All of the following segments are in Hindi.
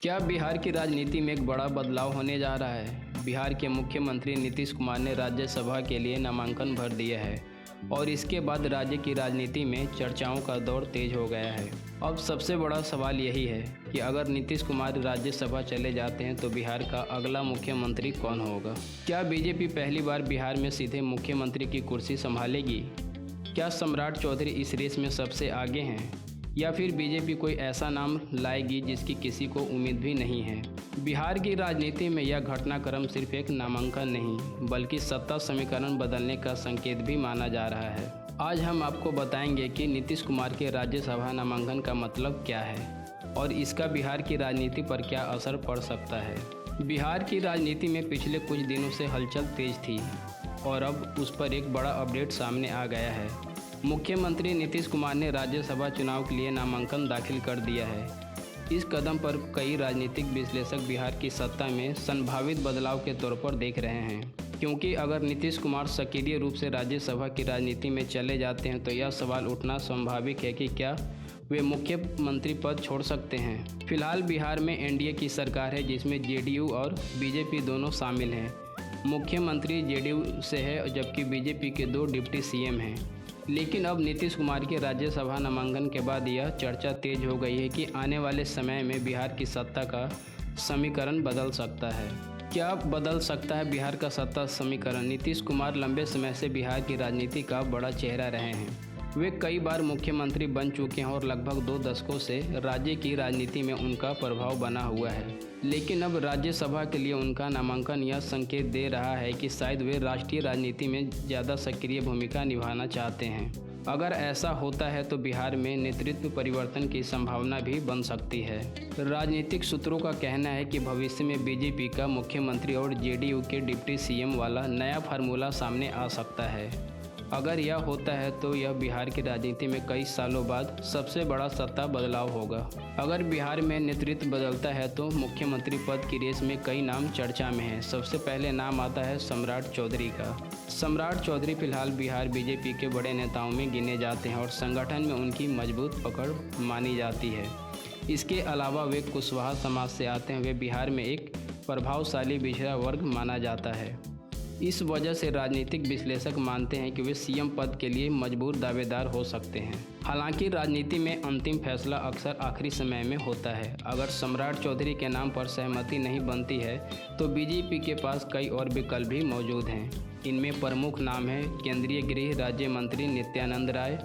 क्या बिहार की राजनीति में एक बड़ा बदलाव होने जा रहा है? बिहार के मुख्यमंत्री नीतीश कुमार ने राज्यसभा के लिए नामांकन भर दिया है और इसके बाद राज्य की राजनीति में चर्चाओं का दौर तेज हो गया है। अब सबसे बड़ा सवाल यही है कि अगर नीतीश कुमार राज्यसभा चले जाते हैं तो बिहार का अगला मुख्यमंत्री कौन होगा? क्या बीजेपी पहली बार बिहार में सीधे मुख्यमंत्री की कुर्सी संभालेगी? क्या सम्राट चौधरी इस रेस में सबसे आगे हैं या फिर बीजेपी कोई ऐसा नाम लाएगी जिसकी किसी को उम्मीद भी नहीं है? बिहार की राजनीति में यह घटनाक्रम सिर्फ एक नामांकन नहीं बल्कि सत्ता समीकरण बदलने का संकेत भी माना जा रहा है। आज हम आपको बताएंगे कि नीतीश कुमार के राज्यसभा नामांकन का मतलब क्या है और इसका बिहार की राजनीति पर क्या असर पड़ सकता है। बिहार की राजनीति में पिछले कुछ दिनों से हलचल तेज थी और अब उस पर एक बड़ा अपडेट सामने आ गया है। मुख्यमंत्री नीतीश कुमार ने राज्यसभा चुनाव के लिए नामांकन दाखिल कर दिया है। इस कदम पर कई राजनीतिक विश्लेषक बिहार की सत्ता में संभावित बदलाव के तौर पर देख रहे हैं, क्योंकि अगर नीतीश कुमार सक्रिय रूप से राज्यसभा की राजनीति में चले जाते हैं तो यह सवाल उठना स्वाभाविक है कि क्या वे मुख्यमंत्री पद छोड़ सकते हैं। फिलहाल बिहार में एनडीए की सरकार है जिसमें जेडीयू और बीजेपी दोनों शामिल हैं। मुख्यमंत्री जेडीयू से है जबकि बीजेपी के 2 डिप्टी सीएम हैं। लेकिन अब नीतीश कुमार के राज्यसभा नामांकन के बाद यह चर्चा तेज हो गई है कि आने वाले समय में बिहार की सत्ता का समीकरण बदल सकता है। क्या बदल सकता है बिहार का सत्ता समीकरण? नीतीश कुमार लंबे समय से बिहार की राजनीति का बड़ा चेहरा रहे हैं। वे कई बार मुख्यमंत्री बन चुके हैं और लगभग 2 दशकों से राज्य की राजनीति में उनका प्रभाव बना हुआ है। लेकिन अब राज्यसभा के लिए उनका नामांकन यह संकेत दे रहा है कि शायद वे राष्ट्रीय राजनीति में ज़्यादा सक्रिय भूमिका निभाना चाहते हैं। अगर ऐसा होता है तो बिहार में नेतृत्व परिवर्तन की संभावना भी बन सकती है। राजनीतिक सूत्रों का कहना है कि भविष्य में बीजेपी का मुख्यमंत्री और जेडीयू के डिप्टी सीएम वाला नया फार्मूला सामने आ सकता है। अगर यह होता है तो यह बिहार की राजनीति में कई सालों बाद सबसे बड़ा सत्ता बदलाव होगा। अगर बिहार में नेतृत्व बदलता है तो मुख्यमंत्री पद की रेस में कई नाम चर्चा में हैं। सबसे पहले नाम आता है सम्राट चौधरी का। सम्राट चौधरी फिलहाल बिहार बीजेपी के बड़े नेताओं में गिने जाते हैं और संगठन में उनकी मजबूत पकड़ मानी जाती है। इसके अलावा वे कुशवाहा समाज से आते हैं। वे बिहार में एक प्रभावशाली पिछड़ा वर्ग माना जाता है। इस वजह से राजनीतिक विश्लेषक मानते हैं कि वे सीएम पद के लिए मजबूर दावेदार हो सकते हैं। हालांकि राजनीति में अंतिम फैसला अक्सर आखिरी समय में होता है। अगर सम्राट चौधरी के नाम पर सहमति नहीं बनती है तो बीजेपी के पास कई और विकल्प भी मौजूद हैं। इनमें प्रमुख नाम है केंद्रीय गृह राज्य मंत्री नित्यानंद राय,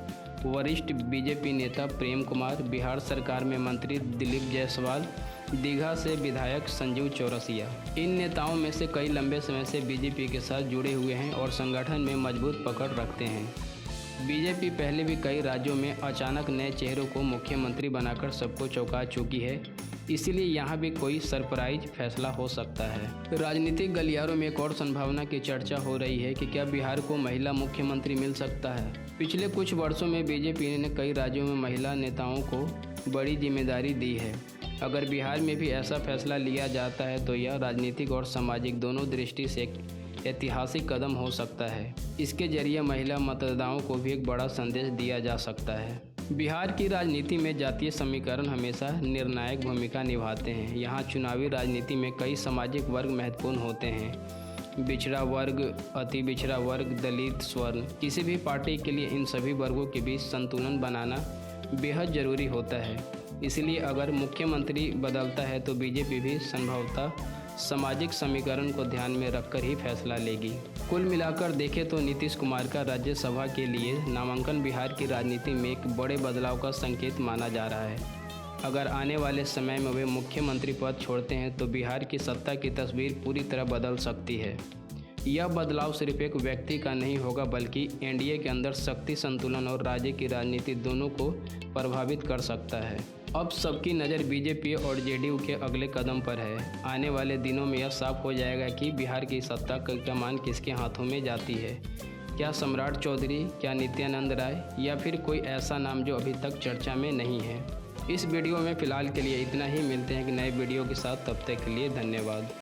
वरिष्ठ बीजेपी नेता प्रेम कुमार, बिहार सरकार में मंत्री दिलीप जायसवाल, दीघा से विधायक संजीव चौरसिया। इन नेताओं में से कई लंबे समय से बीजेपी के साथ जुड़े हुए हैं और संगठन में मजबूत पकड़ रखते हैं। बीजेपी पहले भी कई राज्यों में अचानक नए चेहरों को मुख्यमंत्री बनाकर सबको चौंका चुकी है, इसलिए यहाँ भी कोई सरप्राइज फैसला हो सकता है। राजनीतिक गलियारों में एक और संभावना की चर्चा हो रही है कि क्या बिहार को महिला मुख्यमंत्री मिल सकता है। पिछले कुछ वर्षों में बीजेपी ने कई राज्यों में महिला नेताओं को बड़ी जिम्मेदारी दी है। अगर बिहार में भी ऐसा फैसला लिया जाता है तो यह राजनीतिक और सामाजिक दोनों दृष्टि से एक ऐतिहासिक कदम हो सकता है। इसके जरिए महिला मतदाताओं को भी एक बड़ा संदेश दिया जा सकता है। बिहार की राजनीति में जातीय समीकरण हमेशा निर्णायक भूमिका निभाते हैं। यहाँ चुनावी राजनीति में कई सामाजिक वर्ग महत्वपूर्ण होते हैं। पिछड़ा वर्ग, अति पिछड़ा वर्ग, दलित, स्वर्ण। किसी भी पार्टी के लिए इन सभी वर्गों के बीच संतुलन बनाना बेहद ज़रूरी होता है। इसलिए अगर मुख्यमंत्री बदलता है तो बीजेपी भी संभवतः सामाजिक समीकरण को ध्यान में रखकर ही फैसला लेगी। कुल मिलाकर देखें तो नीतीश कुमार का राज्यसभा के लिए नामांकन बिहार की राजनीति में एक बड़े बदलाव का संकेत माना जा रहा है। अगर आने वाले समय में वे मुख्यमंत्री पद छोड़ते हैं तो बिहार की सत्ता की तस्वीर पूरी तरह बदल सकती है। यह बदलाव सिर्फ एक व्यक्ति का नहीं होगा बल्कि एनडीए के अंदर शक्ति संतुलन और राज्य की राजनीति दोनों को प्रभावित कर सकता है। अब सबकी नज़र बीजेपी और जेडीयू के अगले कदम पर है। आने वाले दिनों में यह साफ हो जाएगा कि बिहार की सत्ता का कमान किसके हाथों में जाती है। क्या सम्राट चौधरी, क्या नित्यानंद राय या फिर कोई ऐसा नाम जो अभी तक चर्चा में नहीं है। इस वीडियो में फ़िलहाल के लिए इतना ही। मिलते हैं एक नए वीडियो के साथ, तब तक के लिए धन्यवाद।